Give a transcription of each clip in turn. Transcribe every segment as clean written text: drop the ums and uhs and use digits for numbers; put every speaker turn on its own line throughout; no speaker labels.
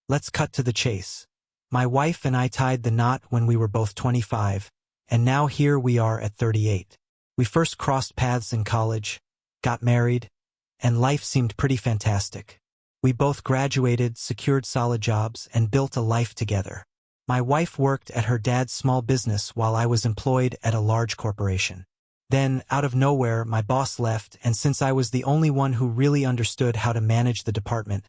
Let's cut to the chase. My wife and I tied the knot when we were both 25, and now here we are at 38. We first crossed paths in college, got married, and life seemed pretty fantastic. We both graduated, secured solid jobs, and built a life together. My wife worked at her dad's small business while I was employed at a large corporation. Then, out of nowhere, my boss left, and since I was the only one who really understood how to manage the department,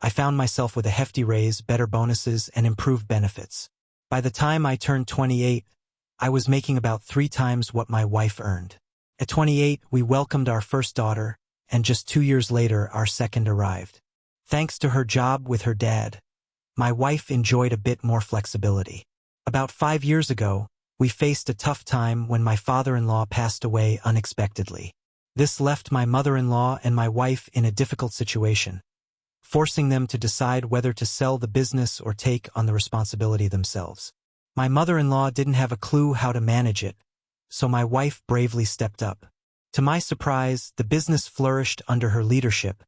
I found myself with a hefty raise, better bonuses, and improved benefits. By the time I turned 28, I was making about 3 times what my wife earned. At 28, we welcomed our first daughter, and just 2 years later, our second arrived. Thanks to her job with her dad, my wife enjoyed a bit more flexibility. About 5 years ago, we faced a tough time when my father-in-law passed away unexpectedly. This left my mother-in-law and my wife in a difficult situation, forcing them to decide whether to sell the business or take on the responsibility themselves. My mother-in-law didn't have a clue how to manage it, so my wife bravely stepped up. To my surprise, the business flourished under her leadership,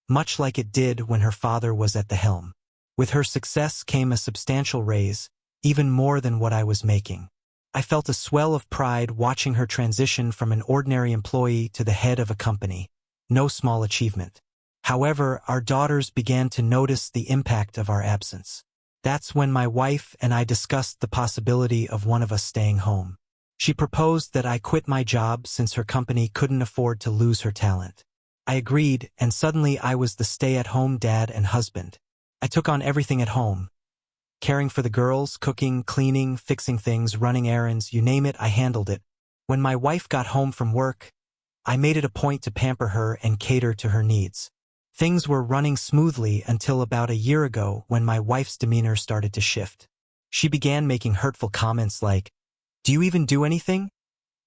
much like it did when her father was at the helm. With her success came a substantial raise, even more than what I was making. I felt a swell of pride watching her transition from an ordinary employee to the head of a company. No small achievement. However, our daughters began to notice the impact of our absence. That's when my wife and I discussed the possibility of one of us staying home. She proposed that I quit my job since her company couldn't afford to lose her talent. I agreed, and suddenly I was the stay-at-home dad and husband. I took on everything at home. Caring for the girls, cooking, cleaning, fixing things, running errands, you name it, I handled it. When my wife got home from work, I made it a point to pamper her and cater to her needs. Things were running smoothly until about a year ago when my wife's demeanor started to shift. She began making hurtful comments like, "Do you even do anything?"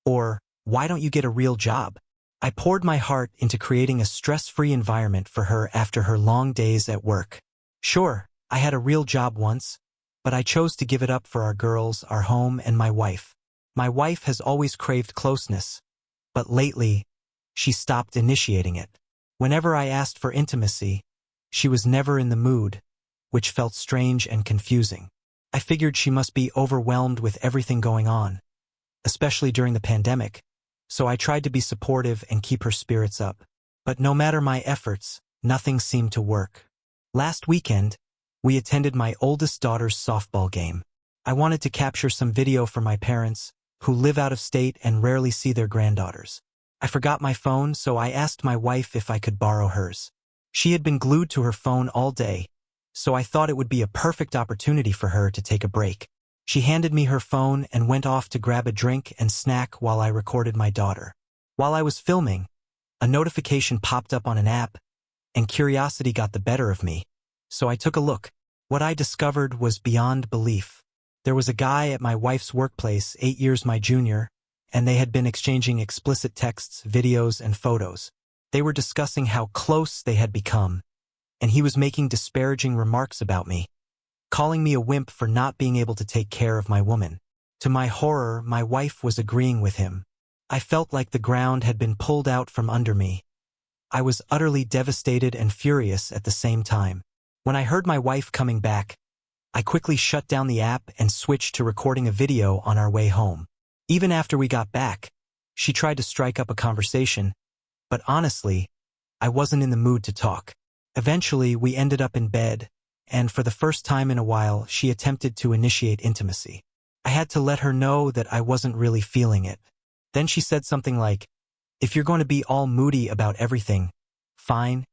Or, "Why don't you get a real job?" I poured my heart into creating a stress-free environment for her after her long days at work. Sure, I had a real job once, but I chose to give it up for our girls, our home, and my wife. My wife has always craved closeness, but lately, she stopped initiating it. Whenever I asked for intimacy, she was never in the mood, which felt strange and confusing. I figured she must be overwhelmed with everything going on, especially during the pandemic, so I tried to be supportive and keep her spirits up. But no matter my efforts, nothing seemed to work. Last weekend, we attended my oldest daughter's softball game. I wanted to capture some video for my parents, who live out of state and rarely see their granddaughters. I forgot my phone, so I asked my wife if I could borrow hers. She had been glued to her phone all day, so I thought it would be a perfect opportunity for her to take a break. She handed me her phone and went off to grab a drink and snack while I recorded my daughter. While I was filming, a notification popped up on an app, and curiosity got the better of me, so I took a look. What I discovered was beyond belief. There was a guy at my wife's workplace, 8 years my junior, and they had been exchanging explicit texts, videos, and photos. They were discussing how close they had become, and he was making disparaging remarks about me, calling me a wimp for not being able to take care of my woman. To my horror, my wife was agreeing with him. I felt like the ground had been pulled out from under me. I was utterly devastated and furious at the same time. When I heard my wife coming back, I quickly shut down the app and switched to recording a video on our way home. Even after we got back, she tried to strike up a conversation, but honestly, I wasn't in the mood to talk. Eventually, we ended up in bed, and for the first time in a while, she attempted to initiate intimacy. I had to let her know that I wasn't really feeling it. Then she said something like, "If you're going to be all moody about everything, fine,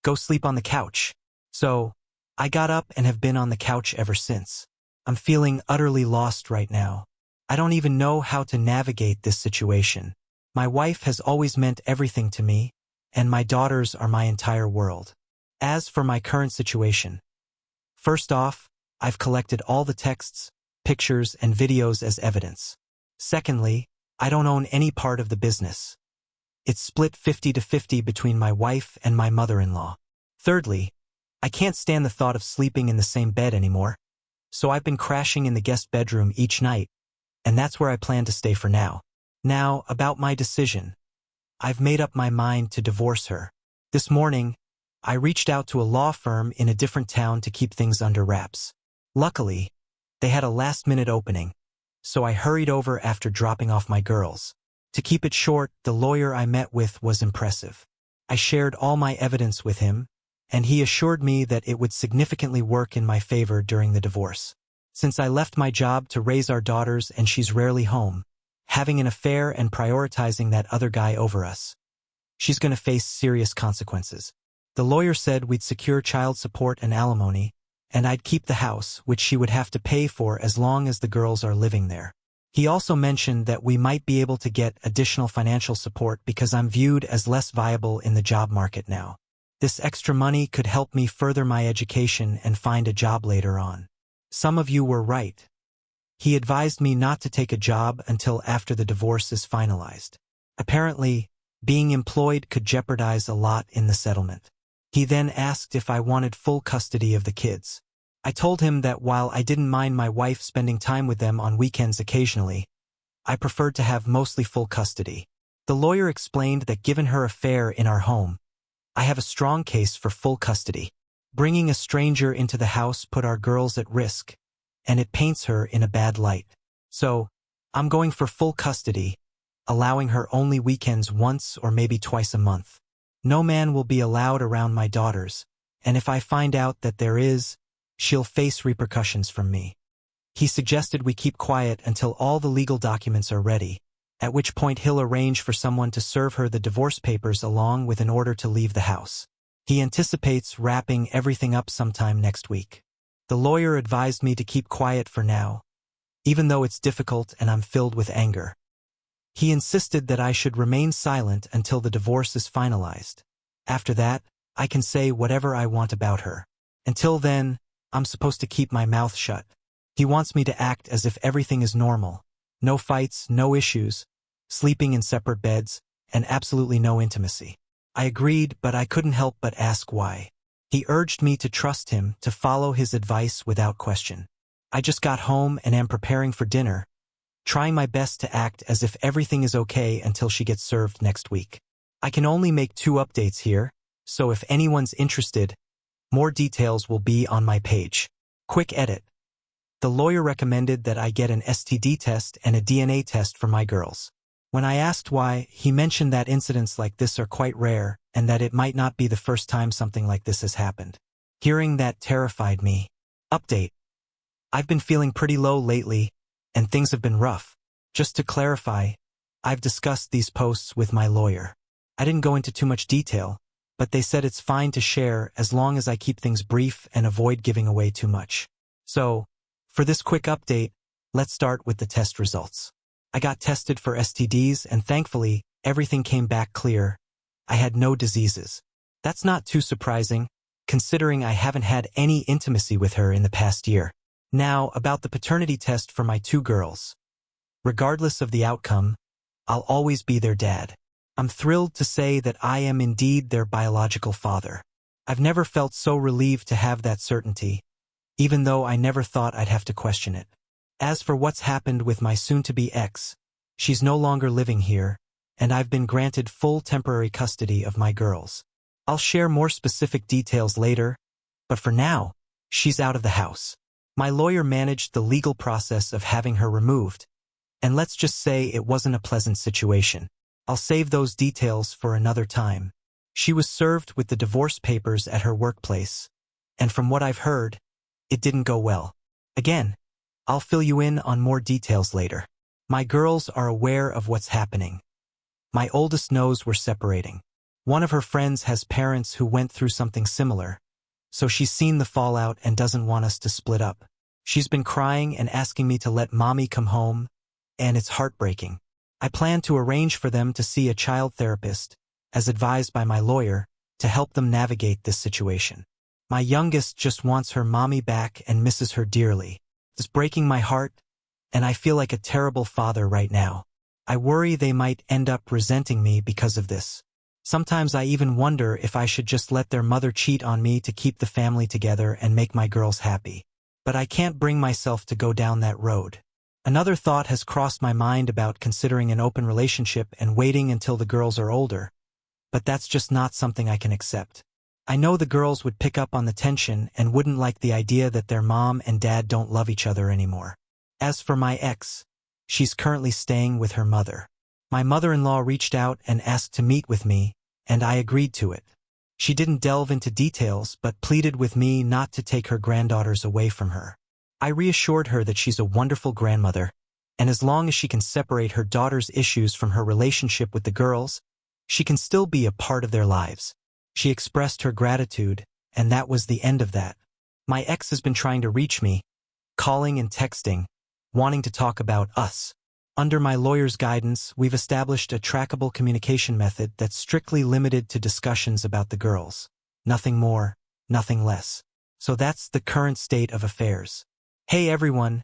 go sleep on the couch." So, I got up and have been on the couch ever since. I'm feeling utterly lost right now. I don't even know how to navigate this situation. My wife has always meant everything to me, and my daughters are my entire world. As for my current situation, first off, I've collected all the texts, pictures, and videos as evidence. Secondly, I don't own any part of the business. It's split 50-50 between my wife and my mother-in-law. Thirdly, I can't stand the thought of sleeping in the same bed anymore, so I've been crashing in the guest bedroom each night, and that's where I plan to stay for now. Now, about my decision. I've made up my mind to divorce her. This morning, I reached out to a law firm in a different town to keep things under wraps. Luckily, they had a last-minute opening, so I hurried over after dropping off my girls. To keep it short, the lawyer I met with was impressive. I shared all my evidence with him, and he assured me that it would significantly work in my favor during the divorce. Since I left my job to raise our daughters and she's rarely home, having an affair and prioritizing that other guy over us, she's going to face serious consequences. The lawyer said we'd secure child support and alimony, and I'd keep the house, which she would have to pay for as long as the girls are living there. He also mentioned that we might be able to get additional financial support because I'm viewed as less viable in the job market now. This extra money could help me further my education and find a job later on. Some of you were right. He advised me not to take a job until after the divorce is finalized. Apparently, being employed could jeopardize a lot in the settlement. He then asked if I wanted full custody of the kids. I told him that while I didn't mind my wife spending time with them on weekends occasionally, I preferred to have mostly full custody. The lawyer explained that given her affair in our home, I have a strong case for full custody. Bringing a stranger into the house put our girls at risk, and it paints her in a bad light. So, I'm going for full custody, allowing her only weekends once or maybe twice a month. No man will be allowed around my daughters, and if I find out that there is, she'll face repercussions from me. He suggested we keep quiet until all the legal documents are ready, at which point he'll arrange for someone to serve her the divorce papers along with an order to leave the house. He anticipates wrapping everything up sometime next week. The lawyer advised me to keep quiet for now, even though it's difficult and I'm filled with anger. He insisted that I should remain silent until the divorce is finalized. After that, I can say whatever I want about her. Until then, I'm supposed to keep my mouth shut. He wants me to act as if everything is normal. No fights, no issues, sleeping in separate beds, and absolutely no intimacy. I agreed, but I couldn't help but ask why. He urged me to trust him, to follow his advice without question. I just got home and am preparing for dinner, trying my best to act as if everything is okay until she gets served next week. I can only make 2 updates here, so if anyone's interested, more details will be on my page. Quick edit. The lawyer recommended that I get an STD test and a DNA test for my girls. When I asked why, he mentioned that incidents like this are quite rare and that it might not be the first time something like this has happened. Hearing that terrified me. Update. I've been feeling pretty low lately, and things have been rough. Just to clarify, I've discussed these posts with my lawyer. I didn't go into too much detail, but they said it's fine to share as long as I keep things brief and avoid giving away too much. So, for this quick update, let's start with the test results. I got tested for STDs and thankfully, everything came back clear. I had no diseases. That's not too surprising, considering I haven't had any intimacy with her in the past year. Now, about the paternity test for my 2 girls. Regardless of the outcome, I'll always be their dad. I'm thrilled to say that I am indeed their biological father. I've never felt so relieved to have that certainty, even though I never thought I'd have to question it. As for what's happened with my soon-to-be ex, she's no longer living here, and I've been granted full temporary custody of my girls. I'll share more specific details later, but for now, she's out of the house. My lawyer managed the legal process of having her removed, and let's just say it wasn't a pleasant situation. I'll save those details for another time. She was served with the divorce papers at her workplace, and from what I've heard, it didn't go well. Again, I'll fill you in on more details later. My girls are aware of what's happening. My oldest knows we're separating. One of her friends has parents who went through something similar, so she's seen the fallout and doesn't want us to split up. She's been crying and asking me to let mommy come home, and it's heartbreaking. I plan to arrange for them to see a child therapist, as advised by my lawyer, to help them navigate this situation. My youngest just wants her mommy back and misses her dearly. It's breaking my heart, and I feel like a terrible father right now. I worry they might end up resenting me because of this. Sometimes I even wonder if I should just let their mother cheat on me to keep the family together and make my girls happy. But I can't bring myself to go down that road. Another thought has crossed my mind about considering an open relationship and waiting until the girls are older, but that's just not something I can accept. I know the girls would pick up on the tension and wouldn't like the idea that their mom and dad don't love each other anymore. As for my ex, she's currently staying with her mother. My mother-in-law reached out and asked to meet with me, and I agreed to it. She didn't delve into details but pleaded with me not to take her granddaughters away from her. I reassured her that she's a wonderful grandmother, and as long as she can separate her daughter's issues from her relationship with the girls, she can still be a part of their lives. She expressed her gratitude, and that was the end of that. My ex has been trying to reach me, calling and texting, wanting to talk about us. Under my lawyer's guidance, we've established a trackable communication method that's strictly limited to discussions about the girls. Nothing more, nothing less. So that's the current state of affairs. Hey everyone,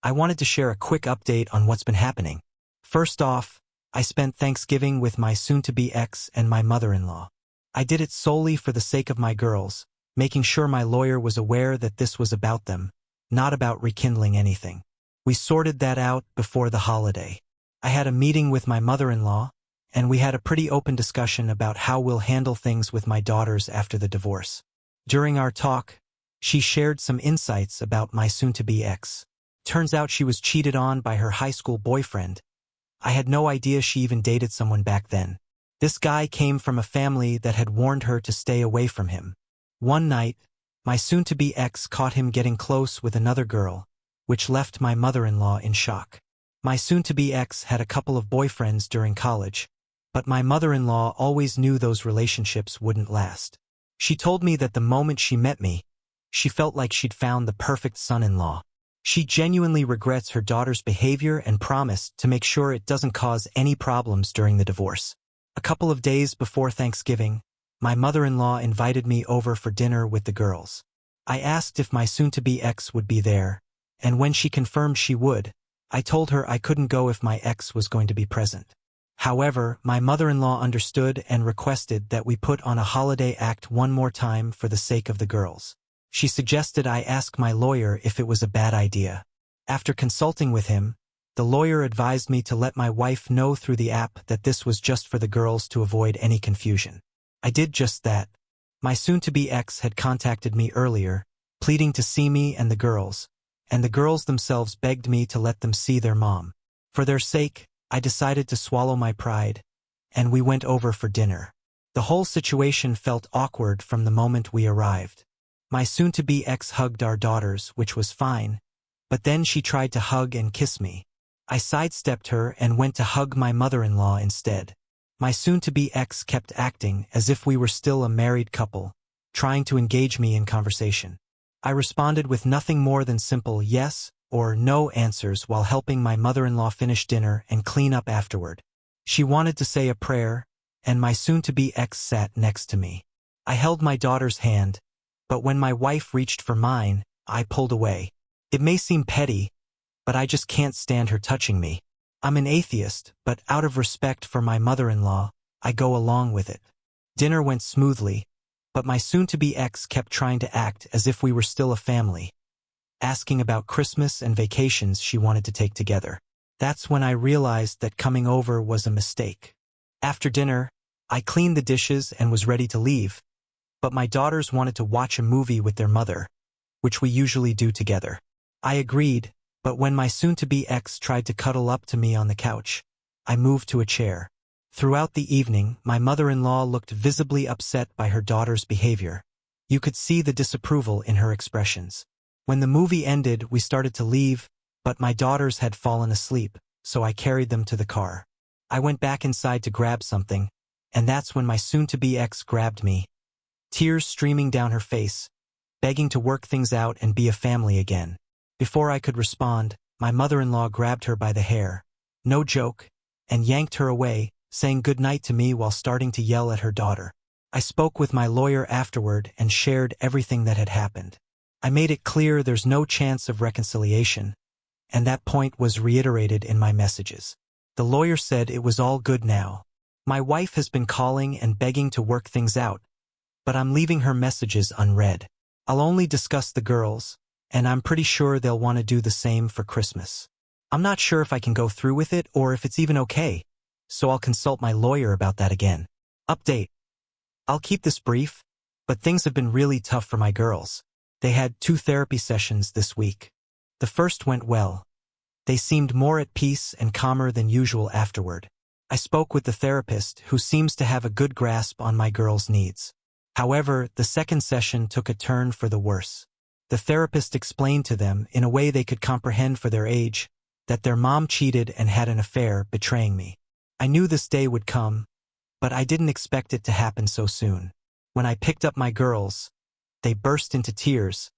I wanted to share a quick update on what's been happening. First off, I spent Thanksgiving with my soon-to-be ex and my mother-in-law. I did it solely for the sake of my girls, making sure my lawyer was aware that this was about them, not about rekindling anything. We sorted that out before the holiday. I had a meeting with my mother-in-law, and we had a pretty open discussion about how we'll handle things with my daughters after the divorce. During our talk, she shared some insights about my soon-to-be ex. Turns out she was cheated on by her high school boyfriend. I had no idea she even dated someone back then. This guy came from a family that had warned her to stay away from him. One night, my soon-to-be ex caught him getting close with another girl, which left my mother-in-law in shock. My soon-to-be ex had a couple of boyfriends during college, but my mother-in-law always knew those relationships wouldn't last. She told me that the moment she met me, she felt like she'd found the perfect son-in-law. She genuinely regrets her daughter's behavior and promised to make sure it doesn't cause any problems during the divorce. A couple of days before Thanksgiving, my mother-in-law invited me over for dinner with the girls. I asked if my soon-to-be ex would be there, and when she confirmed she would, I told her I couldn't go if my ex was going to be present. However, my mother-in-law understood and requested that we put on a holiday act one more time for the sake of the girls. She suggested I ask my lawyer if it was a bad idea. After consulting with him, the lawyer advised me to let my wife know through the app that this was just for the girls to avoid any confusion. I did just that. My soon-to-be ex had contacted me earlier, pleading to see me and the girls themselves begged me to let them see their mom. For their sake, I decided to swallow my pride, and we went over for dinner. The whole situation felt awkward from the moment we arrived. My soon-to-be ex hugged our daughters, which was fine, but then she tried to hug and kiss me. I sidestepped her and went to hug my mother-in-law instead. My soon-to-be ex kept acting as if we were still a married couple, trying to engage me in conversation. I responded with nothing more than simple yes or no answers while helping my mother-in-law finish dinner and clean up afterward. She wanted to say a prayer, and my soon-to-be ex sat next to me. I held my daughter's hand, but when my wife reached for mine, I pulled away. It may seem petty, but I just can't stand her touching me. I'm an atheist, but out of respect for my mother-in-law, I go along with it. Dinner went smoothly, but my soon-to-be ex kept trying to act as if we were still a family, asking about Christmas and vacations she wanted to take together. That's when I realized that coming over was a mistake. After dinner, I cleaned the dishes and was ready to leave, but my daughters wanted to watch a movie with their mother, which we usually do together. I agreed, but when my soon-to-be ex tried to cuddle up to me on the couch, I moved to a chair. Throughout the evening, my mother-in-law looked visibly upset by her daughter's behavior. You could see the disapproval in her expressions. When the movie ended, we started to leave, but my daughters had fallen asleep, so I carried them to the car. I went back inside to grab something, and that's when my soon-to-be ex grabbed me, tears streaming down her face, begging to work things out and be a family again. Before I could respond, my mother-in-law grabbed her by the hair, no joke, and yanked her away, saying goodnight to me while starting to yell at her daughter. I spoke with my lawyer afterward and shared everything that had happened. I made it clear there's no chance of reconciliation, and that point was reiterated in my messages. The lawyer said it was all good now. My wife has been calling and begging to work things out, but I'm leaving her messages unread. I'll only discuss the girls, and I'm pretty sure they'll want to do the same for Christmas. I'm not sure if I can go through with it or if it's even okay, so I'll consult my lawyer about that again. Update. I'll keep this brief, But things have been really tough for my girls. They had 2 therapy sessions this week. The first went well. They seemed more at peace and calmer than usual afterward. I spoke with the therapist, who seems to have a good grasp on my girls' needs. However, the second session took a turn for the worse. The therapist explained to them, in a way they could comprehend for their age, that their mom cheated and had an affair, betraying me. I knew this day would come, but I didn't expect it to happen so soon. When I picked up my girls, they burst into tears,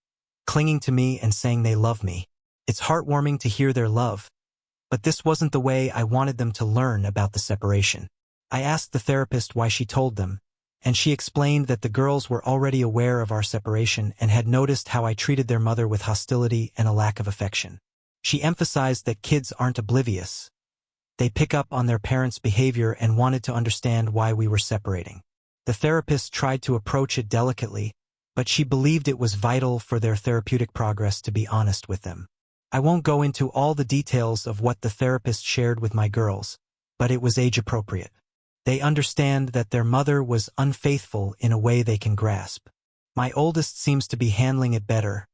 clinging to me and saying they love me. It's heartwarming to hear their love, but this wasn't the way I wanted them to learn about the separation. I asked the therapist why she told them, and she explained that the girls were already aware of our separation and had noticed how I treated their mother with hostility and a lack of affection. She emphasized that kids aren't oblivious. They pick up on their parents' behavior and wanted to understand why we were separating. The therapist tried to approach it delicately, but she believed it was vital for their therapeutic progress to be honest with them. I won't go into all the details of what the therapist shared with my girls, but it was age-appropriate. They understand that their mother was unfaithful in a way they can grasp. My oldest seems to be handling it better,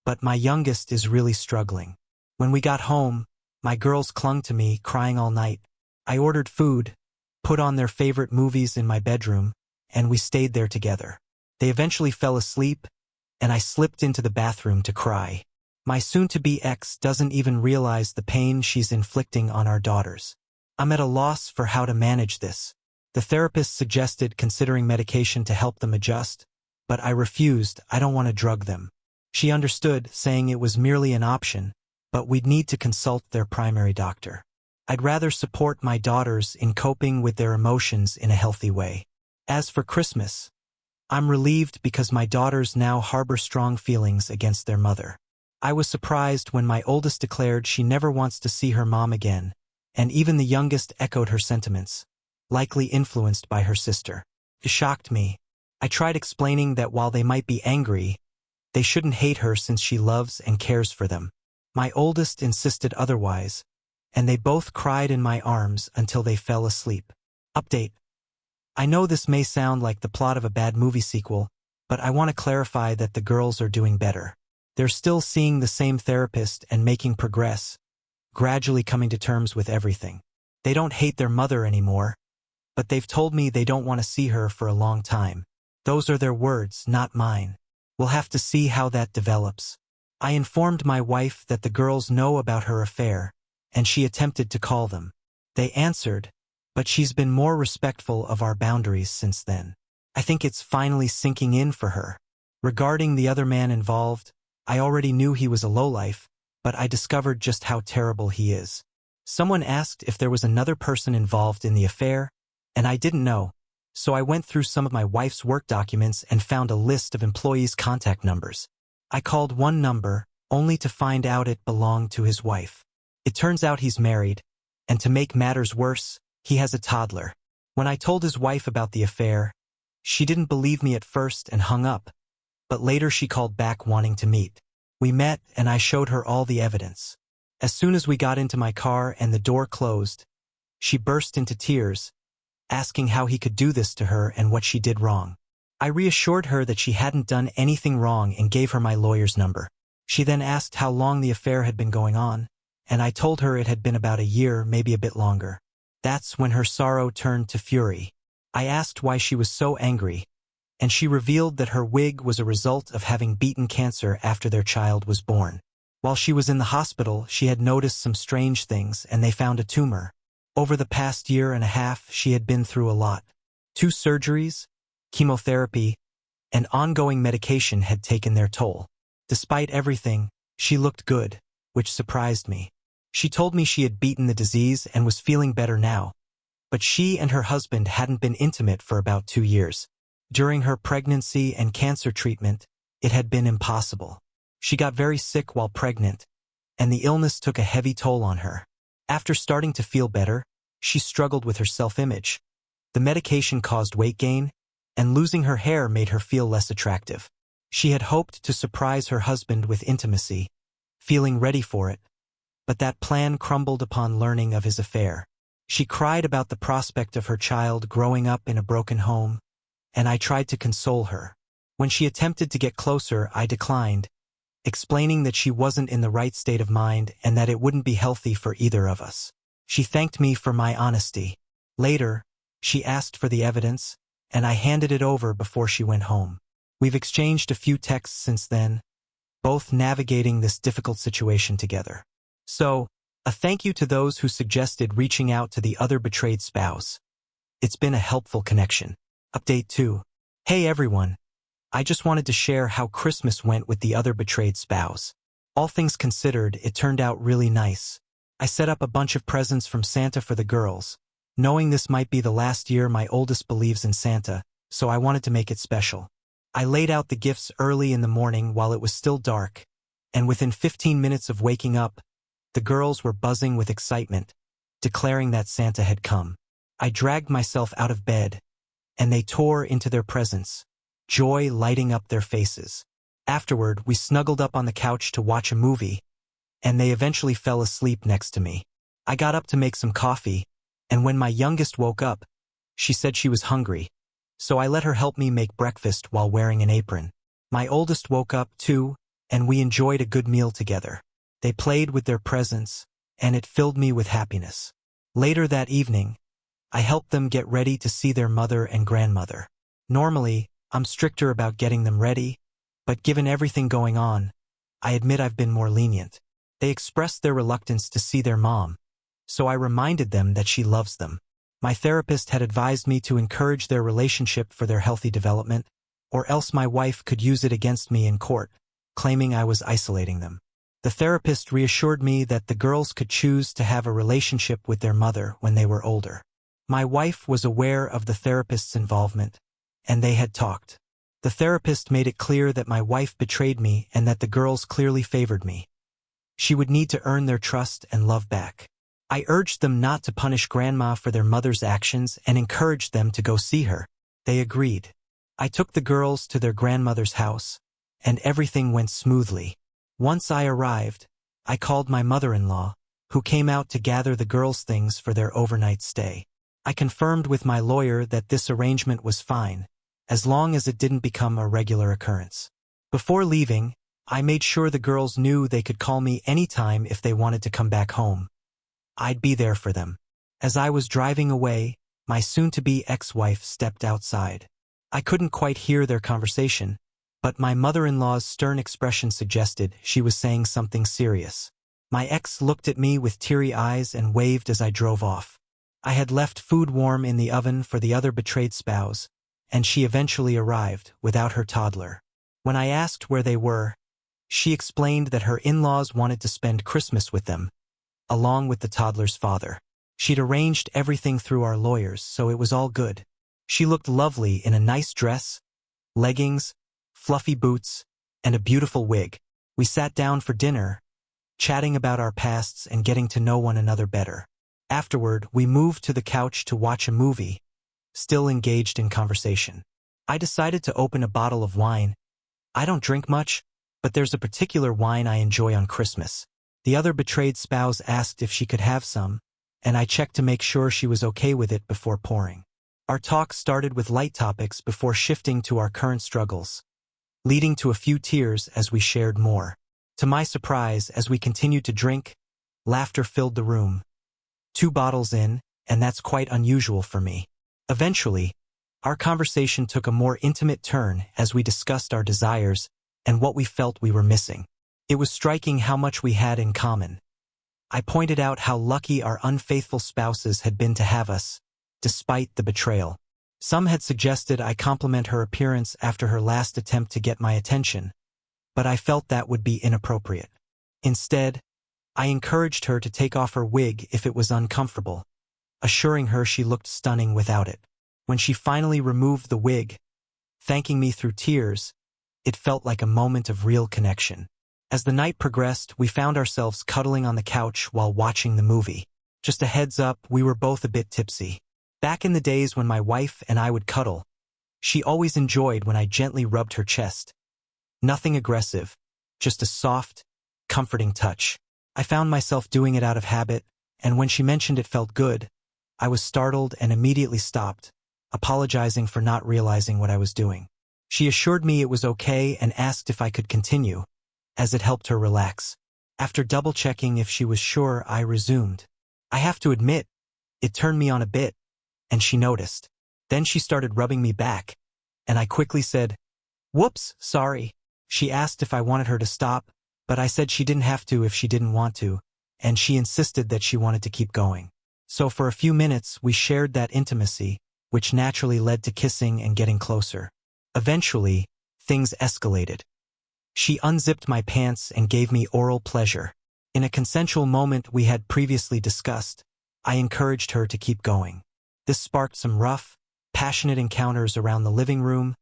but my youngest is really struggling. When we got home, my girls clung to me, crying all night. I ordered food, put on their favorite movies in my bedroom, and we stayed there together. They eventually fell asleep, and I slipped into the bathroom to cry. My soon-to-be ex doesn't even realize the pain she's inflicting on our daughters. I'm at a loss for how to manage this. The therapist suggested considering medication to help them adjust, but I refused. I don't want to drug them. She understood, saying it was merely an option, but we'd need to consult their primary doctor. I'd rather support my daughters in coping with their emotions in a healthy way. As for Christmas, I'm relieved because my daughters now harbor strong feelings against their mother. I was surprised when my oldest declared she never wants to see her mom again, and even the youngest echoed her sentiments, likely influenced by her sister. It shocked me. I tried explaining that while they might be angry, they shouldn't hate her since she loves and cares for them. My oldest insisted otherwise, and they both cried in my arms until they fell asleep. Update. I know this may sound like the plot of a bad movie sequel, but I want to clarify that the girls are doing better. They're still seeing the same therapist and making progress, gradually coming to terms with everything. They don't hate their mother anymore, but they've told me they don't want to see her for a long time. Those are their words, not mine. We'll have to see how that develops. I informed my wife that the girls know about her affair, and she attempted to call them. They answered, but she's been more respectful of our boundaries since then. I think it's finally sinking in for her. Regarding the other man involved, I already knew he was a lowlife, but I discovered just how terrible he is. Someone asked if there was another person involved in the affair, and I didn't know, so I went through some of my wife's work documents and found a list of employees' contact numbers. I called one number, only to find out it belonged to his wife. It turns out he's married, and to make matters worse, he has a toddler. When I told his wife about the affair, she didn't believe me at first and hung up, but later she called back wanting to meet. We met, and I showed her all the evidence. As soon as we got into my car and the door closed, she burst into tears, asking how he could do this to her and what she did wrong. I reassured her that she hadn't done anything wrong and gave her my lawyer's number. She then asked how long the affair had been going on, and I told her it had been about a year, maybe a bit longer. That's when her sorrow turned to fury. I asked why she was so angry, and she revealed that her wig was a result of having beaten cancer after their child was born. While she was in the hospital, she had noticed some strange things, and they found a tumor. Over the past year and a half, she had been through a lot. 2 surgeries, chemotherapy, and ongoing medication had taken their toll. Despite everything, she looked good, which surprised me. She told me she had beaten the disease and was feeling better now, but she and her husband hadn't been intimate for about 2 years. During her pregnancy and cancer treatment, it had been impossible. She got very sick while pregnant, and the illness took a heavy toll on her. After starting to feel better, she struggled with her self-image. The medication caused weight gain, and losing her hair made her feel less attractive. She had hoped to surprise her husband with intimacy, feeling ready for it, but that plan crumbled upon learning of his affair. She cried about the prospect of her child growing up in a broken home, and I tried to console her. When she attempted to get closer, I declined, explaining that she wasn't in the right state of mind and that it wouldn't be healthy for either of us. She thanked me for my honesty. Later, she asked for the evidence, and I handed it over before she went home. We've exchanged a few texts since then, both navigating this difficult situation together. So, a thank you to those who suggested reaching out to the other betrayed spouse. It's been a helpful connection. Update 2. Hey everyone. I just wanted to share how Christmas went with the other betrayed spouse. All things considered, it turned out really nice. I set up a bunch of presents from Santa for the girls, knowing this might be the last year my oldest believes in Santa, so I wanted to make it special. I laid out the gifts early in the morning while it was still dark, and within 15 minutes of waking up, the girls were buzzing with excitement, declaring that Santa had come. I dragged myself out of bed, and they tore into their presents, joy lighting up their faces. Afterward, we snuggled up on the couch to watch a movie, and they eventually fell asleep next to me. I got up to make some coffee, and when my youngest woke up, she said she was hungry, so I let her help me make breakfast while wearing an apron. My oldest woke up too, and we enjoyed a good meal together. They played with their presents, and it filled me with happiness. Later that evening, I helped them get ready to see their mother and grandmother. Normally, I'm stricter about getting them ready, but given everything going on, I admit I've been more lenient. They expressed their reluctance to see their mom, so I reminded them that she loves them. My therapist had advised me to encourage their relationship for their healthy development, or else my wife could use it against me in court, claiming I was isolating them. The therapist reassured me that the girls could choose to have a relationship with their mother when they were older. My wife was aware of the therapist's involvement, and they had talked. The therapist made it clear that my wife betrayed me and that the girls clearly favored me. She would need to earn their trust and love back. I urged them not to punish Grandma for their mother's actions and encouraged them to go see her. They agreed. I took the girls to their grandmother's house, and everything went smoothly. Once I arrived, I called my mother-in-law, who came out to gather the girls' things for their overnight stay. I confirmed with my lawyer that this arrangement was fine, as long as it didn't become a regular occurrence. Before leaving, I made sure the girls knew they could call me anytime if they wanted to come back home. I'd be there for them. As I was driving away, my soon-to-be ex-wife stepped outside. I couldn't quite hear their conversation, but my mother-in-law's stern expression suggested she was saying something serious. My ex looked at me with teary eyes and waved as I drove off. I had left food warm in the oven for the other betrayed spouse, and she eventually arrived without her toddler. When I asked where they were, she explained that her in-laws wanted to spend Christmas with them, along with the toddler's father. She'd arranged everything through our lawyers, so it was all good. She looked lovely in a nice dress, leggings, fluffy boots, and a beautiful wig. We sat down for dinner, chatting about our pasts and getting to know one another better. Afterward, we moved to the couch to watch a movie, still engaged in conversation. I decided to open a bottle of wine. I don't drink much, but there's a particular wine I enjoy on Christmas. The other betrayed spouse asked if she could have some, and I checked to make sure she was okay with it before pouring. Our talk started with light topics before shifting to our current struggles, leading to a few tears as we shared more. To my surprise, as we continued to drink, laughter filled the room. 2 bottles in, and that's quite unusual for me. Eventually, our conversation took a more intimate turn as we discussed our desires and what we felt we were missing. It was striking how much we had in common. I pointed out how lucky our unfaithful spouses had been to have us, despite the betrayal. Some had suggested I compliment her appearance after her last attempt to get my attention, but I felt that would be inappropriate. Instead, I encouraged her to take off her wig if it was uncomfortable, assuring her she looked stunning without it. When she finally removed the wig, thanking me through tears, it felt like a moment of real connection. As the night progressed, we found ourselves cuddling on the couch while watching the movie. Just a heads up, we were both a bit tipsy. Back in the days when my wife and I would cuddle, she always enjoyed when I gently rubbed her chest. Nothing aggressive, just a soft, comforting touch. I found myself doing it out of habit, and when she mentioned it felt good, I was startled and immediately stopped, apologizing for not realizing what I was doing. She assured me it was okay and asked if I could continue, as it helped her relax. After double-checking if she was sure, I resumed. I have to admit, it turned me on a bit, and she noticed. Then she started rubbing me back, and I quickly said, "Whoops, sorry." She asked if I wanted her to stop, but I said she didn't have to if she didn't want to, and she insisted that she wanted to keep going. So for a few minutes, we shared that intimacy, which naturally led to kissing and getting closer. Eventually, things escalated. She unzipped my pants and gave me oral pleasure. In a consensual moment we had previously discussed, I encouraged her to keep going. This sparked some rough, passionate encounters around the living room,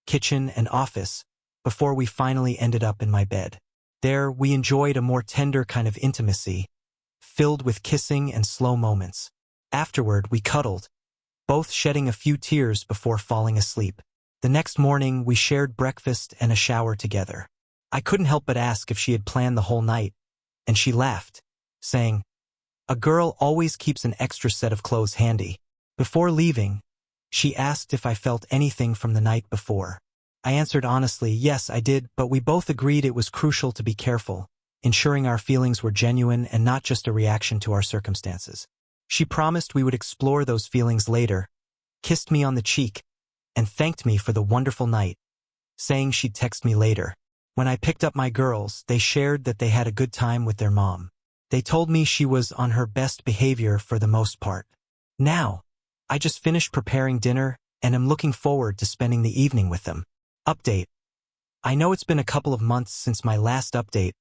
kitchen, and office, before we finally ended up in my bed. There, we enjoyed a more tender kind of intimacy, filled with kissing and slow moments. Afterward, we cuddled, both shedding a few tears before falling asleep. The next morning, we shared breakfast and a shower together. I couldn't help but ask if she had planned the whole night, and she laughed, saying, "A girl always keeps an extra set of clothes handy." Before leaving, she asked if I felt anything from the night before. I answered honestly, yes, I did, but we both agreed it was crucial to be careful, ensuring our feelings were genuine and not just a reaction to our circumstances. She promised we would explore those feelings later, kissed me on the cheek, and thanked me for the wonderful night, saying she'd text me later. When I picked up my girls, they shared that they had a good time with their mom. They told me she was on her best behavior for the most part. Now, I just finished preparing dinner and am looking forward to spending the evening with them. Update. I know it's been a couple of months since my last update.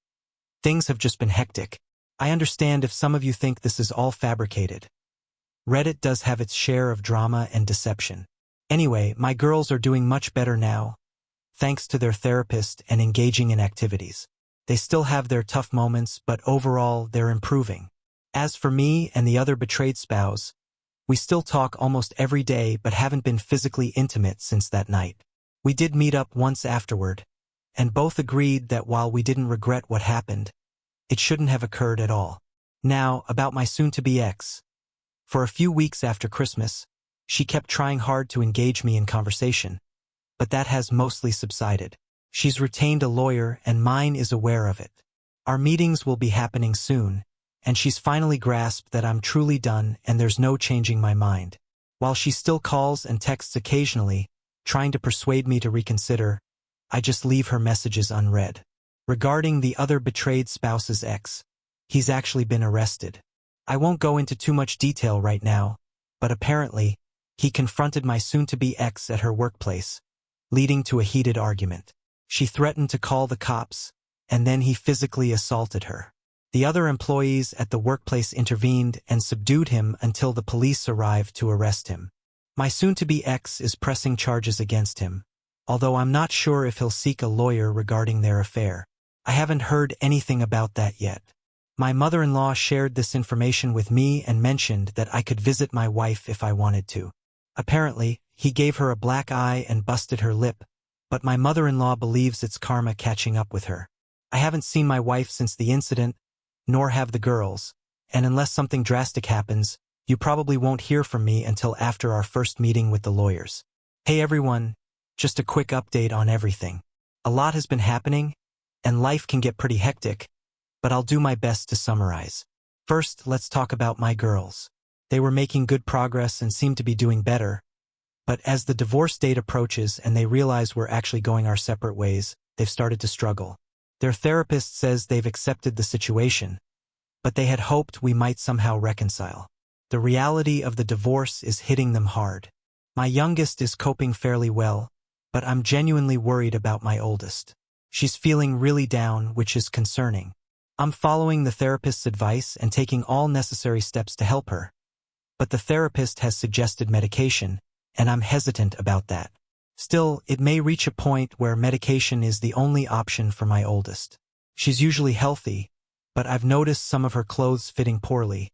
Things have just been hectic. I understand if some of you think this is all fabricated. Reddit does have its share of drama and deception. Anyway, my girls are doing much better now, thanks to their therapist and engaging in activities. They still have their tough moments, but overall, they're improving. As for me and the other betrayed spouse, we still talk almost every day but haven't been physically intimate since that night. We did meet up once afterward, and both agreed that while we didn't regret what happened, it shouldn't have occurred at all. Now, about my soon-to-be ex. For a few weeks after Christmas, she kept trying hard to engage me in conversation, but that has mostly subsided. She's retained a lawyer and mine is aware of it. Our meetings will be happening soon, and she's finally grasped that I'm truly done and there's no changing my mind. While she still calls and texts occasionally, trying to persuade me to reconsider, I just leave her messages unread. Regarding the other betrayed spouse's ex, he's actually been arrested. I won't go into too much detail right now, but apparently, he confronted my soon-to-be ex at her workplace, leading to a heated argument. She threatened to call the cops, and then he physically assaulted her. The other employees at the workplace intervened and subdued him until the police arrived to arrest him. My soon-to-be ex is pressing charges against him, although I'm not sure if he'll seek a lawyer regarding their affair. I haven't heard anything about that yet. My mother-in-law shared this information with me and mentioned that I could visit my wife if I wanted to. Apparently, he gave her a black eye and busted her lip, but my mother-in-law believes it's karma catching up with her. I haven't seen my wife since the incident, nor have the girls, and unless something drastic happens, you probably won't hear from me until after our first meeting with the lawyers. Hey everyone, just a quick update on everything. A lot has been happening, and life can get pretty hectic, but I'll do my best to summarize. First, let's talk about my girls. They were making good progress and seemed to be doing better, but as the divorce date approaches and they realize we're actually going our separate ways, they've started to struggle. Their therapist says they've accepted the situation, but they had hoped we might somehow reconcile. The reality of the divorce is hitting them hard. My youngest is coping fairly well, but I'm genuinely worried about my oldest. She's feeling really down, which is concerning. I'm following the therapist's advice and taking all necessary steps to help her, but the therapist has suggested medication, and I'm hesitant about that. Still, it may reach a point where medication is the only option for my oldest. She's usually healthy, but I've noticed some of her clothes fitting poorly,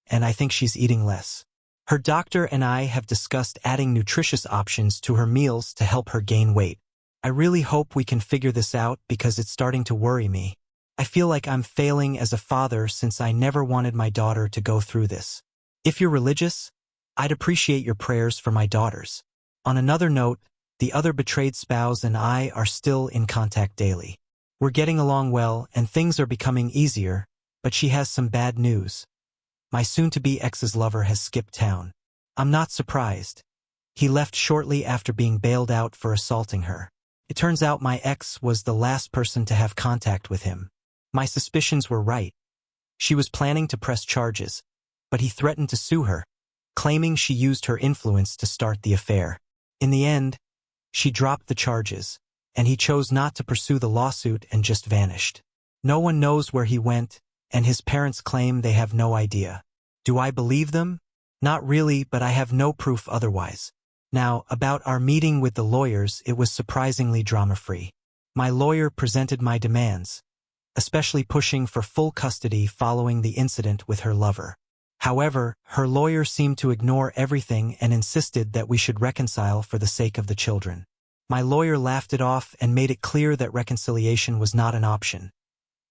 and I think she's eating less. Her doctor and I have discussed adding nutritious options to her meals to help her gain weight. I really hope we can figure this out because it's starting to worry me. I feel like I'm failing as a father since I never wanted my daughter to go through this. If you're religious, I'd appreciate your prayers for my daughters. On another note, The other betrayed spouse and I are still in contact daily. We're getting along well and things are becoming easier, but she has some bad news. My soon-to-be ex's lover has skipped town. I'm not surprised. He left shortly after being bailed out for assaulting her. It turns out my ex was the last person to have contact with him. My suspicions were right. She was planning to press charges, but he threatened to sue her, claiming she used her influence to start the affair. In the end, she dropped the charges, and he chose not to pursue the lawsuit and just vanished. No one knows where he went, and his parents claim they have no idea. Do I believe them? Not really, but I have no proof otherwise. Now, about our meeting with the lawyers, it was surprisingly drama-free. My lawyer presented my demands, especially pushing for full custody following the incident with her lover. However, her lawyer seemed to ignore everything and insisted that we should reconcile for the sake of the children. My lawyer laughed it off and made it clear that reconciliation was not an option,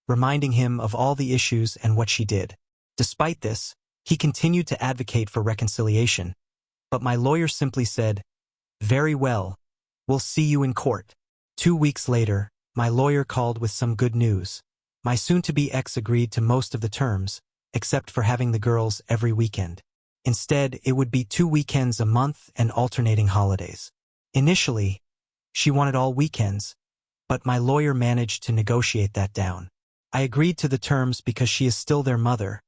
reminding him of all the issues and what she did. Despite this, he continued to advocate for reconciliation, but my lawyer simply said, "Very well, we'll see you in court." 2 weeks later, my lawyer called with some good news. My soon-to-be ex agreed to most of the terms, except for having the girls every weekend. Instead, it would be 2 weekends a month and alternating holidays. Initially, she wanted all weekends, but my lawyer managed to negotiate that down. I agreed to the terms because she is still their mother,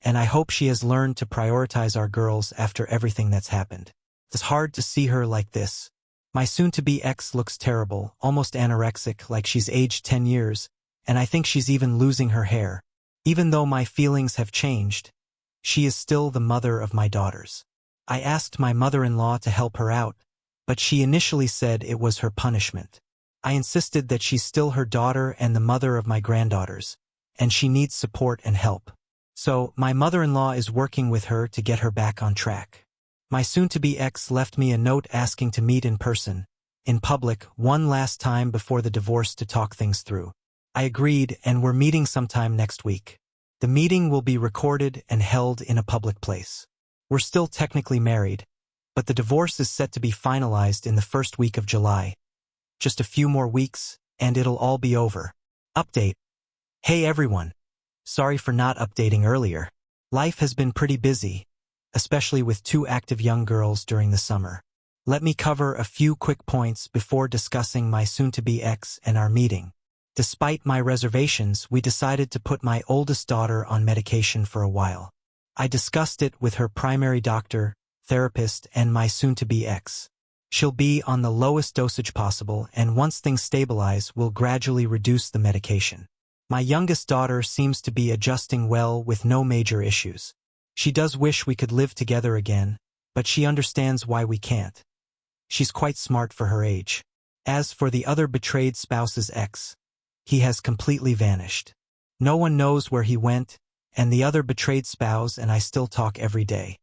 and I hope she has learned to prioritize our girls after everything that's happened. It's hard to see her like this. My soon-to-be ex looks terrible, almost anorexic, like she's aged 10 years, and I think she's even losing her hair. Even though my feelings have changed, she is still the mother of my daughters. I asked my mother-in-law to help her out, but she initially said it was her punishment. I insisted that she's still her daughter and the mother of my granddaughters, and she needs support and help. So, my mother-in-law is working with her to get her back on track. My soon-to-be ex left me a note asking to meet in person, in public, one last time before the divorce to talk things through. I agreed, and we're meeting sometime next week. The meeting will be recorded and held in a public place. We're still technically married, but the divorce is set to be finalized in the first week of July. Just a few more weeks, and it'll all be over. Update. Hey everyone. Sorry for not updating earlier. Life has been pretty busy, especially with 2 active young girls during the summer. Let me cover a few quick points before discussing my soon-to-be ex and our meeting. Despite my reservations, we decided to put my oldest daughter on medication for a while. I discussed it with her primary doctor, therapist, and my soon-to-be ex. She'll be on the lowest dosage possible, and once things stabilize, we'll gradually reduce the medication. My youngest daughter seems to be adjusting well with no major issues. She does wish we could live together again, but she understands why we can't. She's quite smart for her age. As for the other betrayed spouse's ex, he has completely vanished. No one knows where he went, and the other betrayed spouse and I still talk every day.